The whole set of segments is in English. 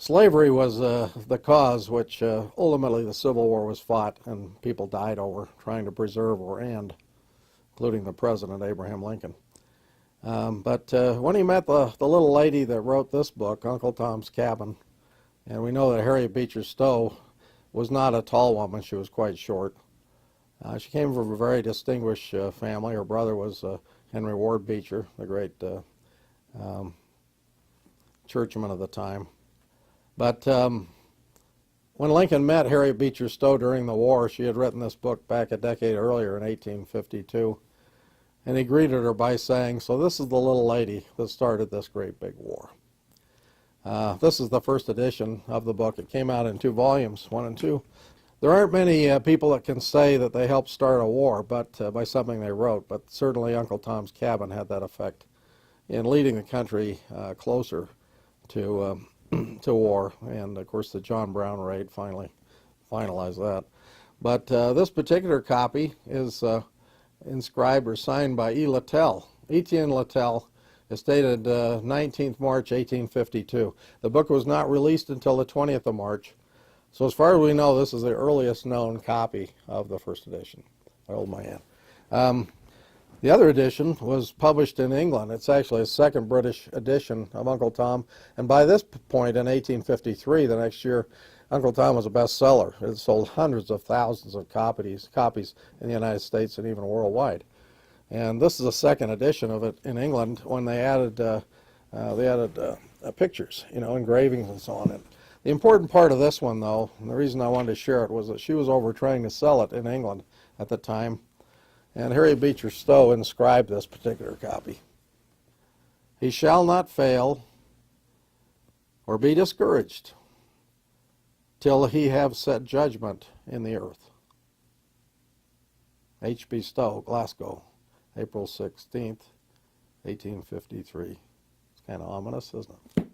Slavery was the cause which ultimately the Civil War was fought and people died over, trying to preserve or end, including the President, Abraham Lincoln. But when he met the little lady that wrote this book, Uncle Tom's Cabin, and we know that Harriet Beecher Stowe was not a tall woman, she was quite short. She came from a very distinguished family. Her brother was Henry Ward Beecher, the great churchman of the time. But when Lincoln met Harriet Beecher Stowe during the war, she had written this book back a decade earlier in 1852, and he greeted her by saying, "So this is the little lady that started this great big war." This is the first edition of the book. It came out in 2 volumes, 1 and 2. There aren't many people that can say that they helped start a war by something they wrote, but certainly Uncle Tom's Cabin had that effect in leading the country closer to war, and of course the John Brown raid finally finalized that. But this particular copy is inscribed or signed by E. Littell. Etienne Littell. It's dated 19th March 1852. The book was not released until the 20th of March. So as far as we know, this is the earliest known copy of the first edition. I hold my hand. The other edition was published in England. It's actually a second British edition of Uncle Tom. And by this point in 1853, the next year, Uncle Tom was a bestseller. It sold hundreds of thousands of copies in the United States and even worldwide. And this is a second edition of it in England when they added pictures, engravings and so on. And the important part of this one, though, and the reason I wanted to share it, was that she was over trying to sell it in England at the time. And Harriet Beecher Stowe inscribed this particular copy. "He shall not fail or be discouraged till he have set judgment in the earth." H.B. Stowe, Glasgow, April 16th, 1853. It's kind of ominous, isn't it?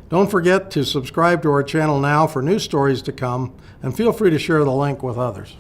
Don't forget to subscribe to our channel now for new stories to come, and feel free to share the link with others.